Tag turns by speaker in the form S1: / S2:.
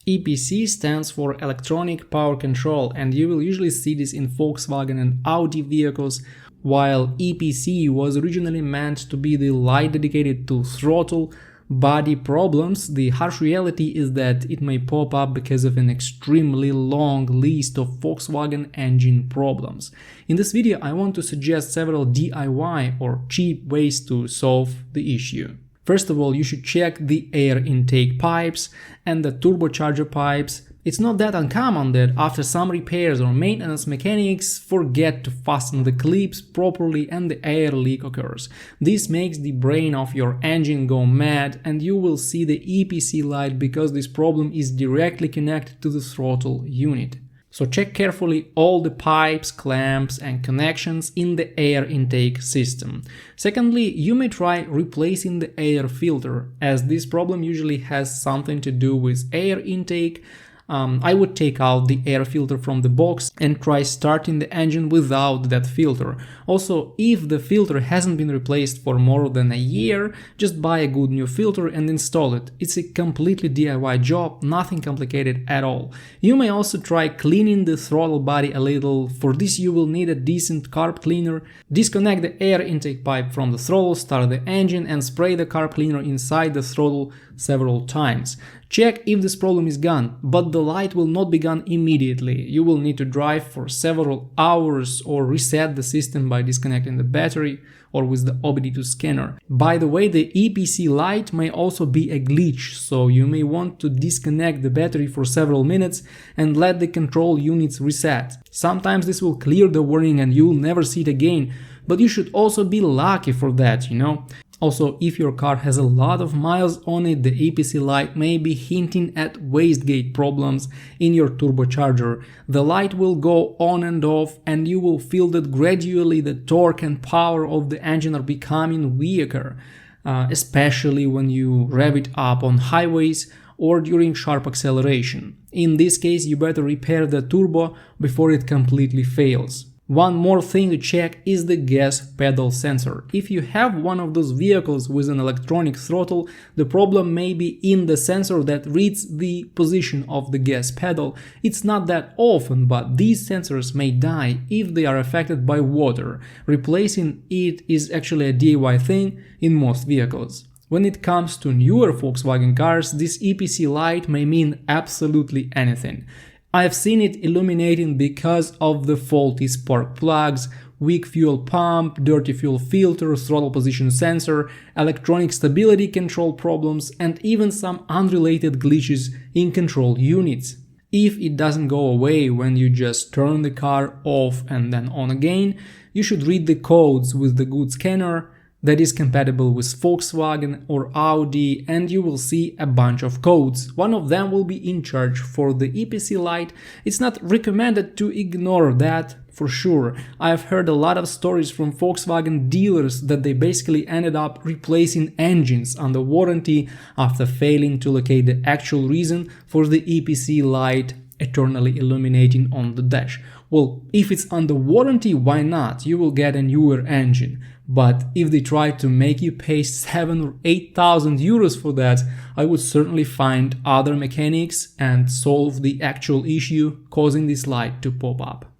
S1: EPC stands for Electronic Power Control, and you will usually see this in Volkswagen and Audi vehicles, while EPC was originally meant to be the light dedicated to throttle body problems. The harsh reality is that it may pop up because of an extremely long list of Volkswagen engine problems. In this video, I want to suggest several DIY or cheap ways to solve the issue. First of all, you should check the air intake pipes and the turbocharger pipes. It's not that uncommon that after some repairs or maintenance, mechanics forget to fasten the clips properly and the air leak occurs. This makes the brain of your engine go mad and you will see the EPC light because this problem is directly connected to the throttle unit. So check carefully all the pipes, clamps and connections in the air intake system. Secondly, you may try replacing the air filter, as this problem usually has something to do with air intake. I would take out the air filter from the box and try starting the engine without that filter. Also, if the filter hasn't been replaced for more than a year, just buy a good new filter and install it. It's a completely DIY job, nothing complicated at all. You may also try cleaning the throttle body a little. For this you will need a decent carb cleaner. Disconnect the air intake pipe from the throttle, start the engine and spray the carb cleaner inside the throttle several times. Check if this problem is gone, but the light will not be gone immediately. You will need to drive for several hours or reset the system by disconnecting the battery or with the OBD2 scanner. By the way, the EPC light may also be a glitch, so you may want to disconnect the battery for several minutes and let the control units reset. Sometimes this will clear the warning and you will never see it again, but you should also be lucky for that, you know. Also, if your car has a lot of miles on it, the EPC light may be hinting at wastegate problems in your turbocharger. The light will go on and off and you will feel that gradually the torque and power of the engine are becoming weaker, especially when you rev it up on highways or during sharp acceleration. In this case, you better repair the turbo before it completely fails. One more thing to check is the gas pedal sensor. If you have one of those vehicles with an electronic throttle, the problem may be in the sensor that reads the position of the gas pedal. It's not that often, but these sensors may die if they are affected by water. Replacing it is actually a DIY thing in most vehicles. When it comes to newer Volkswagen cars, this EPC light may mean absolutely anything. I have seen it illuminating because of the faulty spark plugs, weak fuel pump, dirty fuel filter, throttle position sensor, electronic stability control problems, and even some unrelated glitches in control units. If it doesn't go away when you just turn the car off and then on again, you should read the codes with the good scanner that is compatible with Volkswagen or Audi, and you will see a bunch of codes. One of them will be in charge for the EPC light. It's not recommended to ignore that for sure. I've heard a lot of stories from Volkswagen dealers that they basically ended up replacing engines under warranty after failing to locate the actual reason for the EPC light eternally illuminating on the dash. Well, if it's under warranty, why not? You will get a newer engine. But if they try to make you pay 7,000 or 8,000 euros for that, I would certainly find other mechanics and solve the actual issue causing this light to pop up.